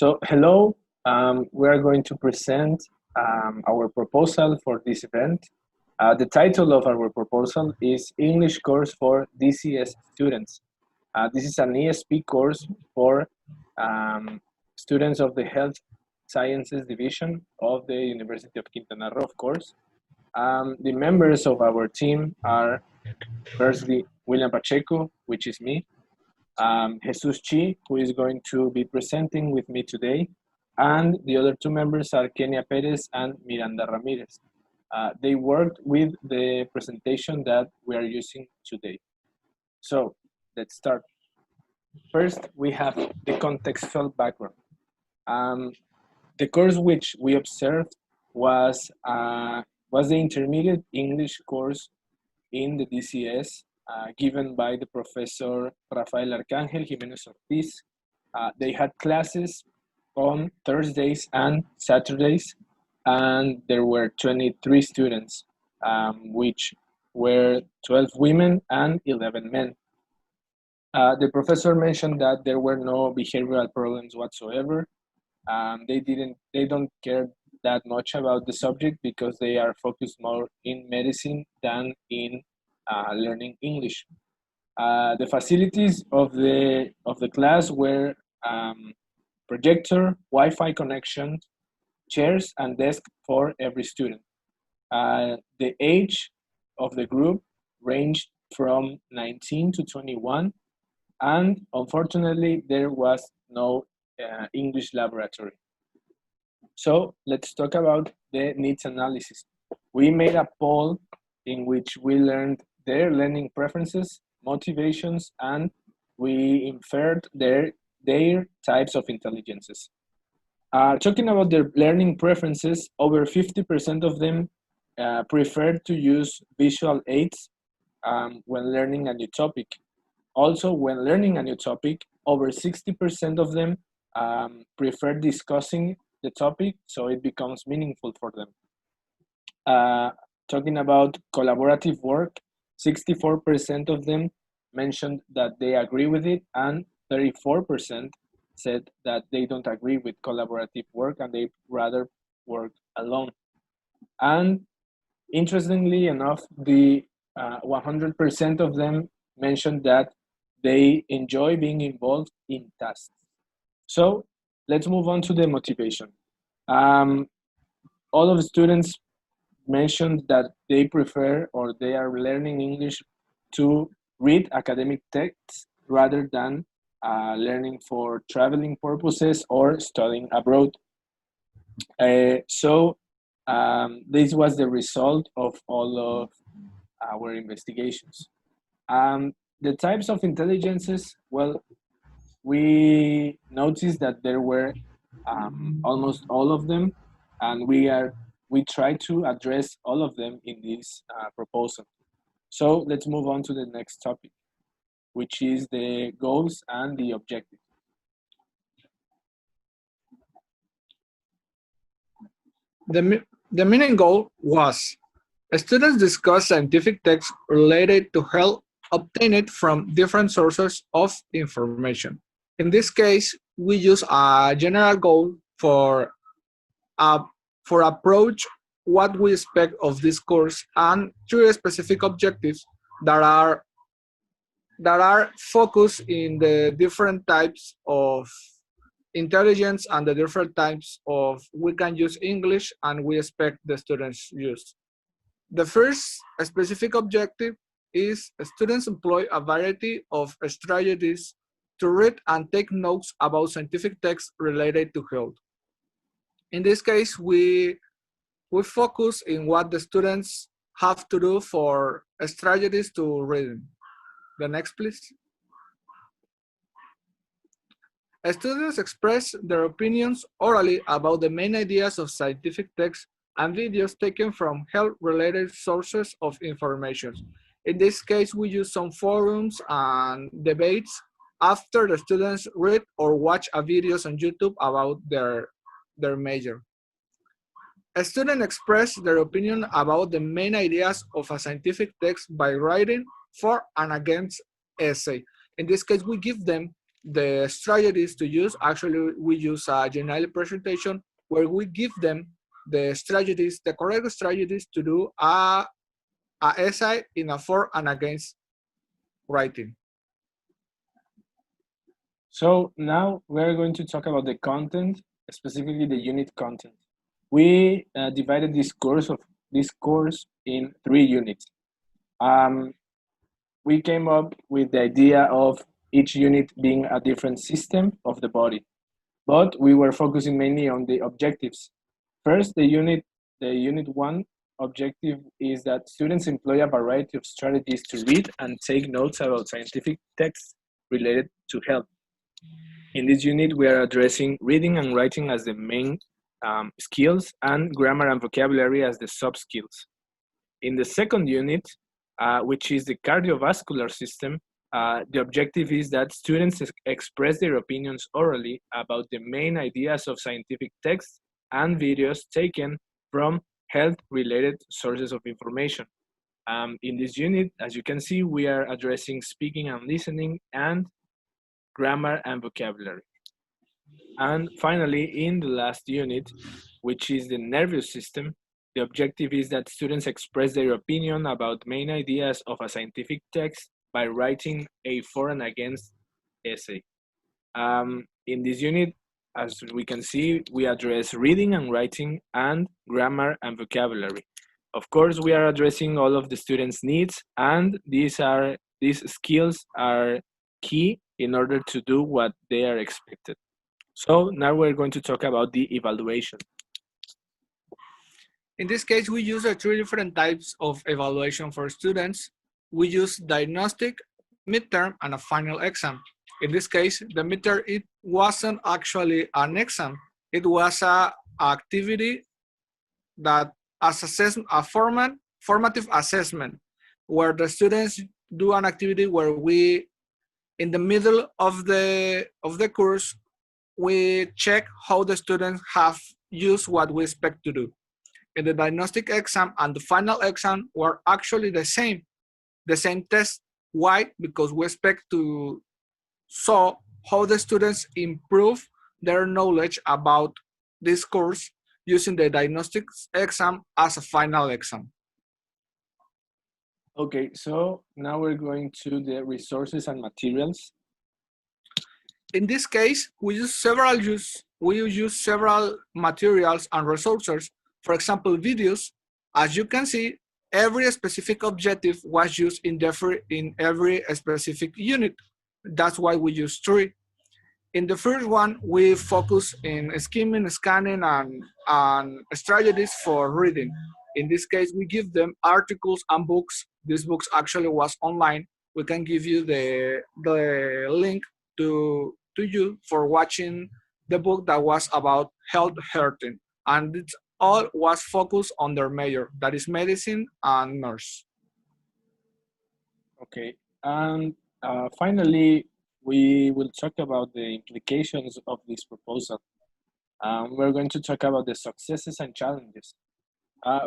So, hello, we are going to present our proposal for this event. The title of our proposal is English Course for DCS Students. This is an ESP course for students of the Health Sciences Division of the University of Quintana, of course. The members of our team are firstly William Pacheco, which is me, Jesús, who is going to be presenting with me today, and the other two members are Pérez and Miranda Ramirez. They worked with the presentation that we are using today. So let's start. First, we have the contextual background. The course which we observed was the intermediate English course in the DCS given by the professor Rafael Arcángel Jiménez Ortiz. They had classes on Thursdays and Saturdays, and there were 23 students, which were 12 women and 11 men. The professor mentioned that there were no behavioral problems whatsoever. They don't care that much about the subject because they are focused more in medicine than in learning English. The facilities of the class were projector, Wi-Fi connection, chairs, and desk for every student. The age of the group ranged from 19 to 21, and unfortunately, there was no English laboratory. So let's talk about the needs analysis. We made a poll in which we learned their learning preferences, motivations, and we inferred their types of intelligences. Talking about their learning preferences, over 50% of them preferred to use visual aids when learning a new topic. Also, when learning a new topic, over 60% of them prefer discussing the topic so it becomes meaningful for them. Talking about collaborative work, 64% of them mentioned that they agree with it, and 34% said that they don't agree with collaborative work and they rather work alone. And interestingly enough, the 100% of them mentioned that they enjoy being involved in tasks. So let's move on to the motivation. All of the students mentioned that they prefer or they are learning English to read academic texts rather than learning for traveling purposes or studying abroad. So this was the result of all of our investigations. The types of intelligences, well, we noticed that there were almost all of them, and we try to address all of them in this proposal. So let's move on to the next topic, which is the goals and the objectives. The main goal was students discuss scientific texts related to health obtained from different sources of information. In this case, we use a general goal for approach what we expect of this course and three specific objectives that are focused in the different types of intelligence and the different types of we can use English and we expect the students use. The first specific objective is students employ a variety of strategies to read and take notes about scientific texts related to health. In this case, we focus in what the students have to do for strategies to reading. The next, please. Students express their opinions orally about the main ideas of scientific texts and videos taken from health-related sources of information. In this case, we use some forums and debates after the students read or watch a videos on YouTube about their major. A student expressed their opinion about the main ideas of a scientific text by writing for and against essay. In this case, we give them the strategies to use. Actually, we use a general presentation where we give them the strategies, the correct strategies to do a essay in a for and against writing. So now we're going to talk about the content, specifically the unit content. We divided this course in 3 units. We came up with the idea of each unit being a different system of the body, but we were focusing mainly on the objectives. First, the unit 1 objective is that students employ a variety of strategies to read and take notes about scientific texts related to health. In this unit, we are addressing reading and writing as the main skills and grammar and vocabulary as the sub-skills. In the second unit, which is the cardiovascular system, the objective is that students express their opinions orally about the main ideas of scientific texts and videos taken from health-related sources of information. In this unit, as you can see, we are addressing speaking and listening and grammar and vocabulary. And finally, in the last unit, which is the nervous system, the objective is that students express their opinion about main ideas of a scientific text by writing a for and against essay. In this unit, as we can see, we address reading and writing and grammar and vocabulary. Of course, we are addressing all of the students' needs, and these skills are key in order to do what they are expected. So now we're going to talk about the evaluation. In this case, we use 3 different types of evaluation for students. We use diagnostic, midterm, and a final exam. In this case, the midterm, it wasn't actually an exam. It was an activity that as a formative assessment, where the students do an activity where we, in the middle of the course, we check how the students have used what we expect to do. In the diagnostic exam and the final exam were actually the same test. Why? Because we expect to show how the students improve their knowledge about this course using the diagnostic exam as a final exam. Okay, so now we're going to the resources and materials. In this case, we use several materials and resources. For example, videos. As you can see, every specific objective was used in every specific unit. That's why we use 3. In the first one, we focus in skimming, scanning, and strategies for reading. In this case, we give them articles and books. This book actually was online. We can give you the link to you for watching the book that was about health hurting. And it all was focused on their major, that is medicine and nurse. Okay, and finally, we will talk about the implications of this proposal. We're going to talk about the successes and challenges.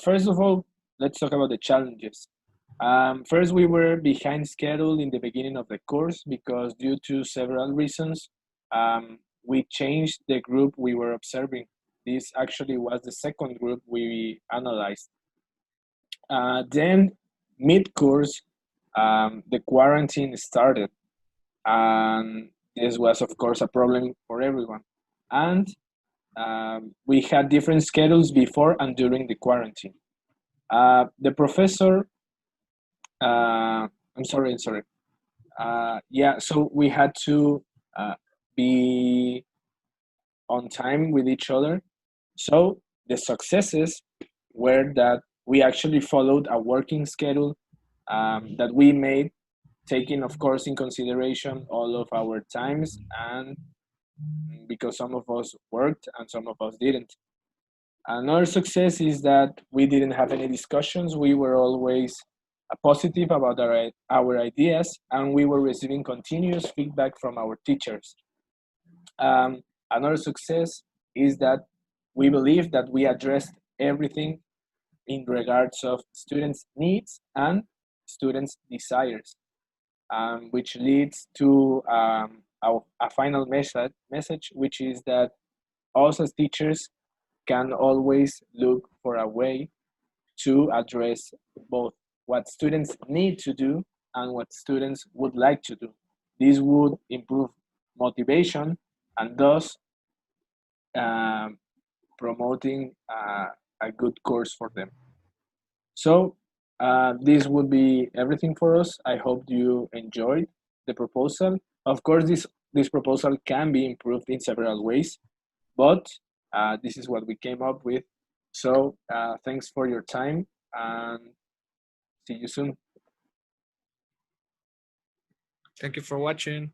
First of all, let's talk about the challenges. First, we were behind schedule in the beginning of the course because due to several reasons, we changed the group we were observing. This actually was the second group we analyzed. Then, mid-course, the quarantine started. And this was, of course, a problem for everyone. And we had different schedules before and during the quarantine. The professor, I'm sorry. Yeah, so we had to be on time with each other. So the successes were that we actually followed a working schedule that we made, taking, of course, in consideration all of our times, and because some of us worked and some of us didn't. Another success is that we didn't have any discussions. We were always positive about our ideas, and we were receiving continuous feedback from our teachers. Another success is that we believe that we addressed everything in regards of students' needs and students' desires, which leads to a a final message, which is that us as teachers can always look for a way to address both what students need to do and what students would like to do. This would improve motivation and thus promoting a good course for them. So this would be everything for us. I hope you enjoyed the proposal. Of course, this proposal can be improved in several ways, but this is what we came up with. So thanks for your time and see you soon. Thank you for watching.